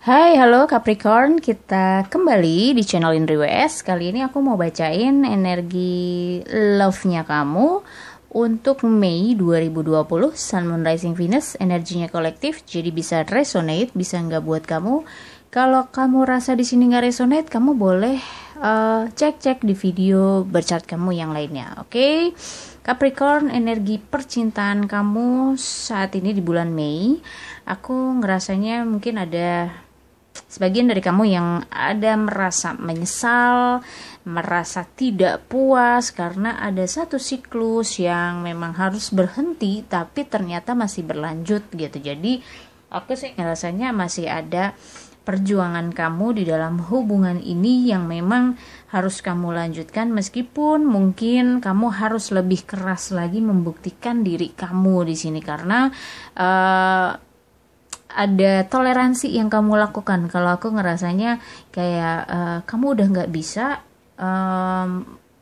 Hai, halo Capricorn, kita kembali di channel Indri WS. Kali ini aku mau bacain energi love-nya kamu untuk Mei 2020, Sun, Moon, Rising, Venus, energinya kolektif, jadi bisa resonate, bisa nggak buat kamu. Kalau kamu rasa di sini nggak resonate, kamu boleh cek-cek di video berchat kamu yang lainnya, oke? Capricorn, energi percintaan kamu saat ini di bulan Mei, aku ngerasanya mungkin ada sebagian dari kamu yang ada merasa menyesal, merasa tidak puas karena ada satu siklus yang memang harus berhenti tapi ternyata masih berlanjut gitu. Jadi aku sih ngerasanya masih ada perjuangan kamu di dalam hubungan ini yang memang harus kamu lanjutkan, meskipun mungkin kamu harus lebih keras lagi membuktikan diri kamu di sini karena ada toleransi yang kamu lakukan. Kalau aku ngerasanya kayak kamu udah nggak bisa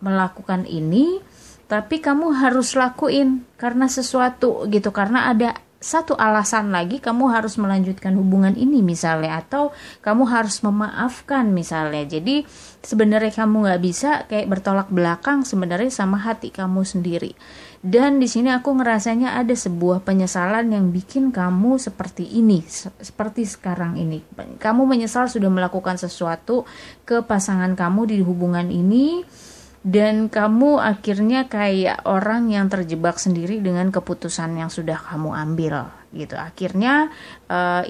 melakukan ini, tapi kamu harus lakuin karena sesuatu gitu, karena ada satu alasan lagi kamu harus melanjutkan hubungan ini misalnya, atau kamu harus memaafkan misalnya. Jadi sebenarnya kamu nggak bisa kayak bertolak belakang sebenarnya sama hati kamu sendiri. Dan di sini aku ngerasanya ada sebuah penyesalan yang bikin kamu seperti ini, seperti sekarang ini. Kamu menyesal sudah melakukan sesuatu ke pasangan kamu di hubungan ini, dan kamu akhirnya kayak orang yang terjebak sendiri dengan keputusan yang sudah kamu ambil gitu. Akhirnya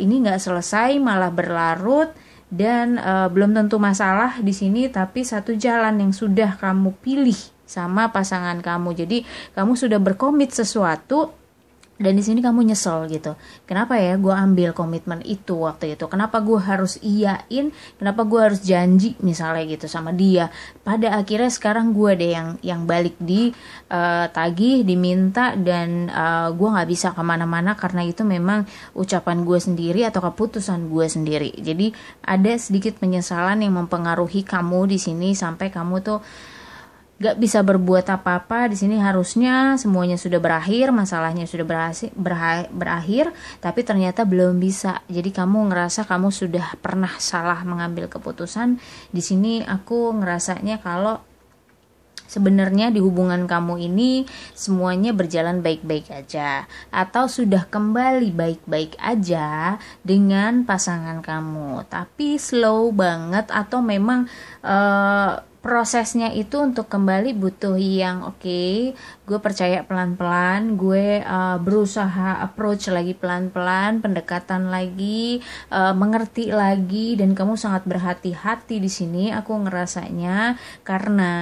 ini nggak selesai, malah berlarut, dan belum tentu masalah di sini, tapi satu jalan yang sudah kamu pilih sama pasangan kamu. Jadi kamu sudah berkomit sesuatu, dan di sini kamu nyesel gitu. Kenapa ya gue ambil komitmen itu waktu itu? Kenapa gue harus iyain? Kenapa gue harus janji misalnya gitu sama dia? Pada akhirnya sekarang gue deh yang balik di tagih, diminta, dan gue nggak bisa kemana-mana karena itu memang ucapan gue sendiri atau keputusan gue sendiri. Jadi ada sedikit penyesalan yang mempengaruhi kamu di sini sampai kamu tuh gak bisa berbuat apa-apa di sini. Harusnya semuanya sudah berakhir, masalahnya sudah berakhir, tapi ternyata belum bisa. Jadi kamu ngerasa kamu sudah pernah salah mengambil keputusan. Di sini aku ngerasanya kalau sebenarnya di hubungan kamu ini semuanya berjalan baik-baik aja, atau sudah kembali baik-baik aja dengan pasangan kamu, tapi slow banget, atau memang prosesnya itu untuk kembali butuh yang oke, gue percaya pelan-pelan, gue berusaha approach lagi pelan-pelan, pendekatan lagi, mengerti lagi, dan kamu sangat berhati-hati di sini. Aku ngerasanya karena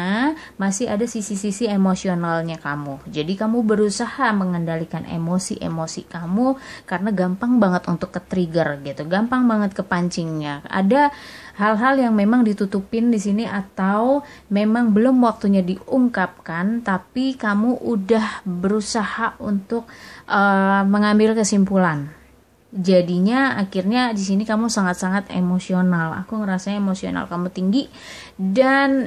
masih ada sisi-sisi emosionalnya kamu. Jadi kamu berusaha mengendalikan emosi-emosi kamu karena gampang banget untuk ke-trigger gitu, gampang banget kepancingnya. Ada hal-hal yang memang ditutupin di sini atau memang belum waktunya diungkapkan, tapi kamu udah berusaha untuk mengambil kesimpulan. Jadinya akhirnya di sini kamu sangat-sangat emosional. Aku ngerasanya emosional kamu tinggi, dan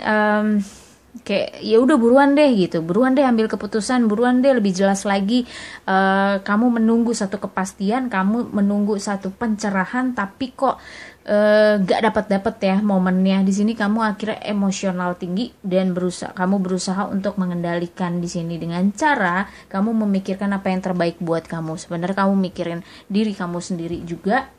kayak ya udah buruan deh gitu, buruan deh ambil keputusan, buruan deh lebih jelas lagi. Kamu menunggu satu kepastian, kamu menunggu satu pencerahan, tapi kok gak dapat ya momennya. Di sini kamu akhirnya emosional tinggi dan kamu berusaha untuk mengendalikan di sini dengan cara kamu memikirkan apa yang terbaik buat kamu. Sebenarnya kamu mikirin diri kamu sendiri juga.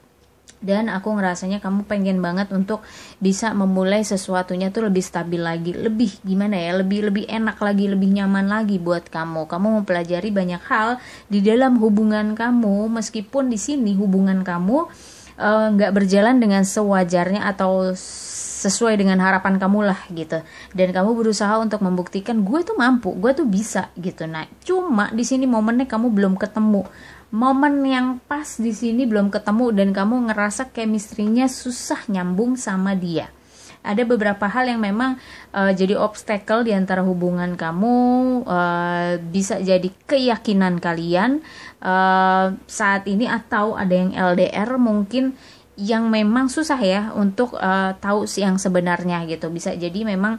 Dan aku ngerasanya kamu pengen banget untuk bisa memulai sesuatunya tuh lebih stabil lagi, lebih gimana ya, lebih enak lagi, lebih nyaman lagi buat kamu. Kamu mempelajari banyak hal di dalam hubungan kamu, meskipun di sini hubungan kamu nggak berjalan dengan sewajarnya atau sesuai dengan harapan kamu lah gitu. Dan kamu berusaha untuk membuktikan gue tuh mampu, gue tuh bisa gitu. Nah, cuma di sini momennya kamu belum ketemu. Momen yang pas di sini belum ketemu, dan kamu ngerasa chemistry-nya susah nyambung sama dia. Ada beberapa hal yang memang jadi obstacle di antara hubungan kamu, bisa jadi keyakinan kalian saat ini, atau ada yang LDR mungkin yang memang susah ya untuk tahu yang sebenarnya gitu. Bisa jadi memang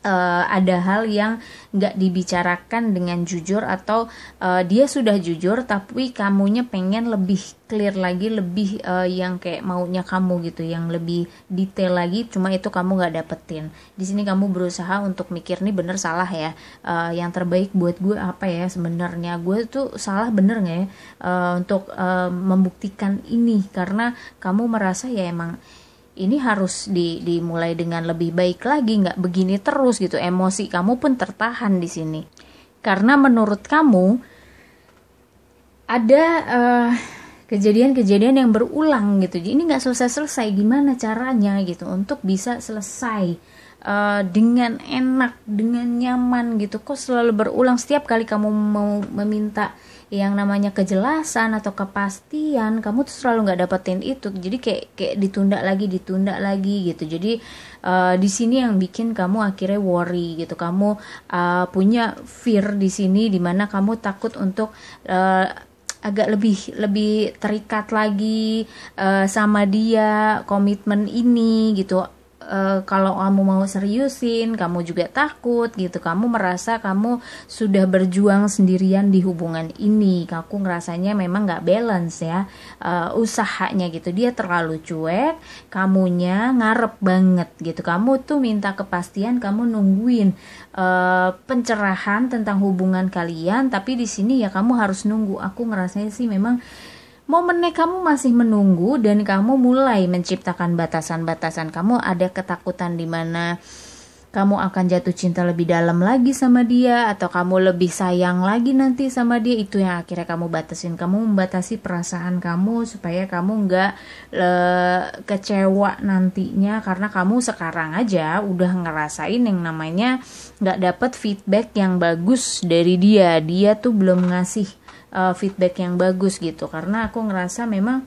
ada hal yang nggak dibicarakan dengan jujur, atau dia sudah jujur tapi kamunya pengen lebih clear lagi, lebih yang kayak maunya kamu gitu, yang lebih detail lagi, cuma itu kamu nggak dapetin. Di sini kamu berusaha untuk mikir nih bener salah ya, yang terbaik buat gue apa ya, sebenarnya gue tuh salah bener nggak ya, untuk membuktikan ini, karena kamu merasa ya emang ini harus dimulai dengan lebih baik lagi, nggak begini terus gitu. Emosi kamu pun tertahan di sini karena menurut kamu ada kejadian-kejadian yang berulang gitu. Jadi ini nggak selesai-selesai, gimana caranya gitu untuk bisa selesai dengan enak, dengan nyaman gitu. Kok selalu berulang setiap kali kamu mau meminta yang namanya kejelasan atau kepastian, kamu tuh selalu nggak dapetin itu. Jadi kayak ditunda lagi gitu. Jadi di sini yang bikin kamu akhirnya worry gitu. Kamu punya fear di sini, dimana kamu takut untuk agak lebih terikat lagi sama dia, komitmen ini gitu. Kalau kamu mau seriusin, kamu juga takut gitu. Kamu merasa kamu sudah berjuang sendirian di hubungan ini. Aku ngerasanya memang gak balance ya usahanya gitu. Dia terlalu cuek, kamunya ngarep banget gitu. Kamu tuh minta kepastian, kamu nungguin pencerahan tentang hubungan kalian, tapi di sini ya kamu harus nunggu. Aku ngerasanya sih memang momennya kamu masih menunggu, dan kamu mulai menciptakan batasan-batasan. Kamu ada ketakutan di mana kamu akan jatuh cinta lebih dalam lagi sama dia, atau kamu lebih sayang lagi nanti sama dia. Itu yang akhirnya kamu batasin. Kamu membatasi perasaan kamu supaya kamu nggak kecewa nantinya, karena kamu sekarang aja udah ngerasain yang namanya nggak dapet feedback yang bagus dari dia. Dia tuh belum ngasih feedback yang bagus gitu, karena aku ngerasa memang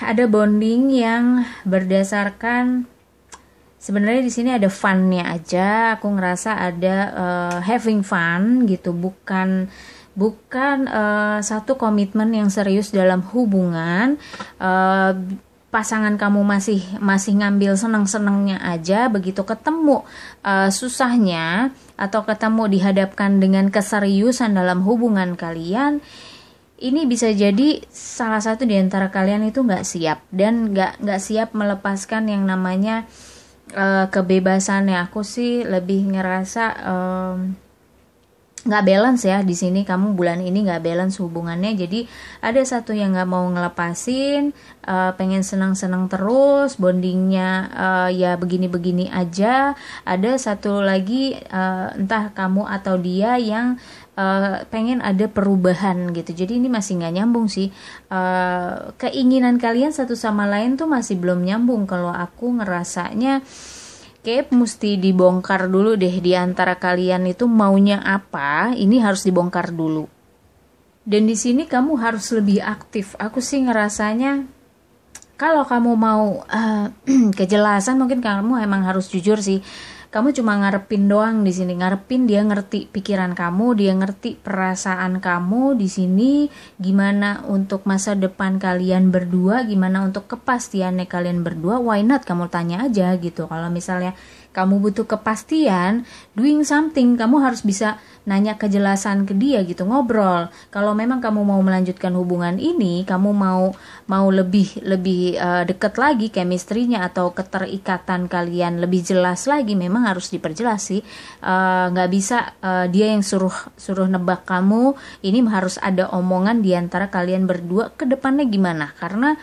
ada bonding yang berdasarkan, sebenarnya di sini ada funnya aja. Aku ngerasa ada having fun gitu, bukan satu komitmen yang serius dalam hubungan. Pasangan kamu masih ngambil seneng-senengnya aja. Begitu ketemu susahnya, atau ketemu dihadapkan dengan keseriusan dalam hubungan kalian, ini bisa jadi salah satu di antara kalian itu nggak siap, dan nggak siap melepaskan yang namanya kebebasannya. Aku sih lebih ngerasa nggak balance ya di sini. Kamu bulan ini nggak balance hubungannya, jadi ada satu yang nggak mau ngelepasin, pengen senang-senang terus, bondingnya ya begini-begini aja. Ada satu lagi entah kamu atau dia yang pengen ada perubahan gitu. Jadi ini masih nggak nyambung sih, keinginan kalian satu sama lain tuh masih belum nyambung. Kalau aku ngerasanya kayak mesti dibongkar dulu deh di antara kalian itu maunya apa. Ini harus dibongkar dulu. Dan di sini kamu harus lebih aktif. Aku sih ngerasanya kalau kamu mau kejelasan, mungkin kamu emang harus jujur sih. Kamu cuma ngarepin doang di sini, ngarepin dia ngerti pikiran kamu, dia ngerti perasaan kamu di sini, gimana untuk masa depan kalian berdua, gimana untuk kepastiannya kalian berdua. Why not kamu tanya aja gitu. Kalau misalnya kamu butuh kepastian, doing something, kamu harus bisa nanya kejelasan ke dia gitu, ngobrol. Kalau memang kamu mau melanjutkan hubungan ini, kamu mau lebih deket lagi chemistry-nya atau keterikatan kalian lebih jelas lagi, memang harus diperjelas sih. Nggak bisa dia yang suruh nebak kamu. Ini harus ada omongan di antara kalian berdua ke depannya gimana, karena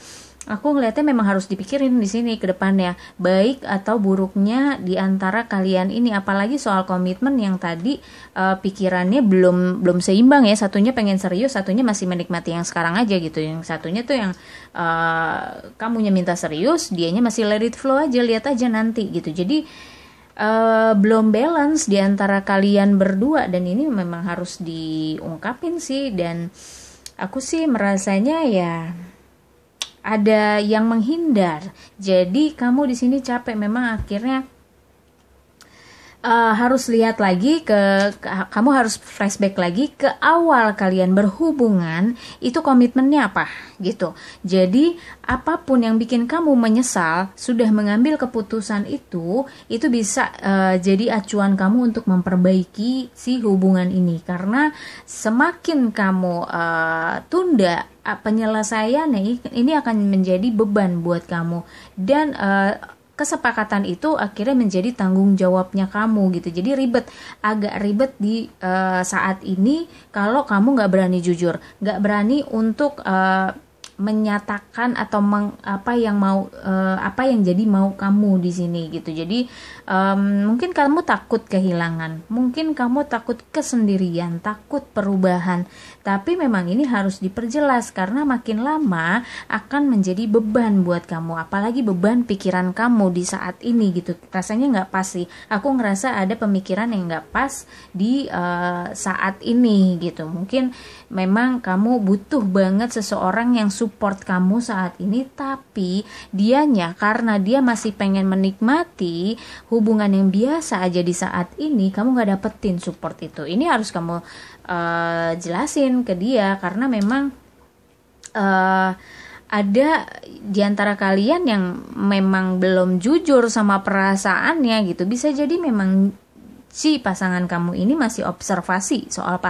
aku ngelihatnya memang harus dipikirin di sini ke depannya, baik atau buruknya di antara kalian ini. Apalagi soal komitmen yang tadi pikirannya belum seimbang ya. Satunya pengen serius, satunya masih menikmati yang sekarang aja gitu. Yang satunya tuh yang kamunya minta serius, dianya masih let it flow aja, lihat aja nanti gitu. Jadi belum balance di antara kalian berdua, dan ini memang harus diungkapin sih. Dan aku sih merasanya ya ada yang menghindar. Jadi kamu di sini capek memang akhirnya harus lihat lagi kamu harus flashback lagi ke awal kalian berhubungan, itu komitmennya apa gitu. Jadi apapun yang bikin kamu menyesal sudah mengambil keputusan itu bisa jadi acuan kamu untuk memperbaiki si hubungan ini. Karena semakin kamu tunda penyelesaiannya, ini akan menjadi beban buat kamu, dan kesepakatan itu akhirnya menjadi tanggung jawabnya kamu gitu. Jadi agak ribet di saat ini kalau kamu nggak berani jujur, nggak berani untuk menyatakan atau apa yang jadi mau kamu di sini gitu. Jadi mungkin kamu takut kehilangan, mungkin kamu takut kesendirian, takut perubahan, tapi memang ini harus diperjelas karena makin lama akan menjadi beban buat kamu, apalagi beban pikiran kamu di saat ini gitu. Rasanya nggak pas sih, aku ngerasa ada pemikiran yang nggak pas di saat ini gitu. Mungkin memang kamu butuh banget seseorang yang support kamu saat ini, tapi dianya karena dia masih pengen menikmati hubungan yang biasa aja di saat ini, kamu gak dapetin support itu. Ini harus kamu jelasin ke dia, karena memang ada di antara kalian yang memang belum jujur sama perasaannya gitu. Bisa jadi memang si pasangan kamu ini masih observasi soal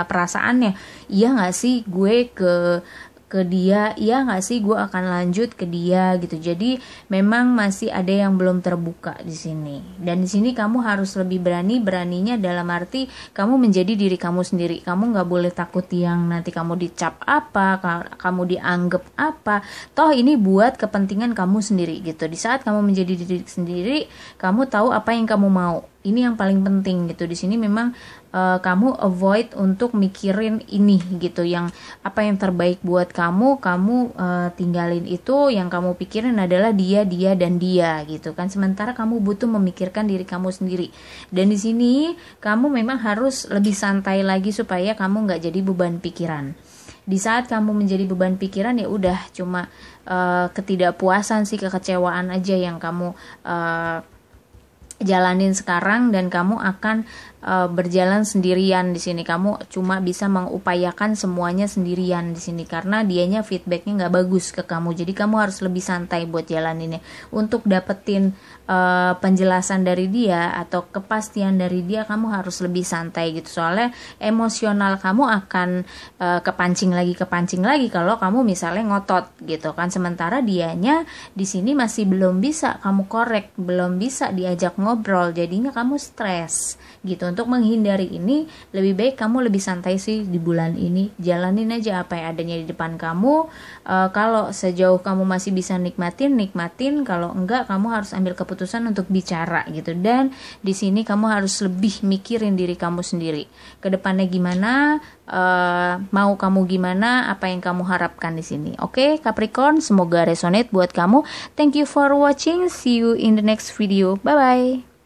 perasaannya. Iya nggak sih gue ke dia, iya nggak sih gue akan lanjut ke dia gitu. Jadi memang masih ada yang belum terbuka di sini. Dan di sini kamu harus lebih beraninya dalam arti kamu menjadi diri kamu sendiri. Kamu nggak boleh takut yang nanti kamu dicap apa, kamu dianggap apa. Toh ini buat kepentingan kamu sendiri gitu. Di saat kamu menjadi diri sendiri, kamu tahu apa yang kamu mau. Ini yang paling penting gitu. Di sini memang kamu avoid untuk mikirin ini gitu, yang apa yang terbaik buat kamu tinggalin itu. Yang kamu pikirin adalah dia dan dia gitu kan. Sementara kamu butuh memikirkan diri kamu sendiri. Dan di sini kamu memang harus lebih santai lagi supaya kamu nggak jadi beban pikiran. Di saat kamu menjadi beban pikiran, ya udah cuma ketidakpuasan sih, kekecewaan aja yang kamu jalanin sekarang, dan kamu akan berjalan sendirian di sini. Kamu cuma bisa mengupayakan semuanya sendirian di sini karena dianya feedbacknya nggak bagus ke kamu. Jadi kamu harus lebih santai buat jalaninnya. Untuk dapetin penjelasan dari dia atau kepastian dari dia, kamu harus lebih santai gitu. Soalnya emosional kamu akan kepancing lagi kalau kamu misalnya ngotot gitu kan. Sementara dianya di sini masih belum bisa kamu korek, belum bisa diajak ngobrol. Jadinya kamu stres gitu. Untuk menghindari ini, lebih baik kamu lebih santai sih di bulan ini. Jalanin aja apa yang adanya di depan kamu. Kalau sejauh kamu masih bisa nikmatin. Kalau enggak, kamu harus ambil keputusan untuk bicara gitu. Dan di sini kamu harus lebih mikirin diri kamu sendiri. Kedepannya gimana? Mau kamu gimana? Apa yang kamu harapkan di sini? Oke, Capricorn, semoga resonate buat kamu. Thank you for watching. See you in the next video. Bye bye.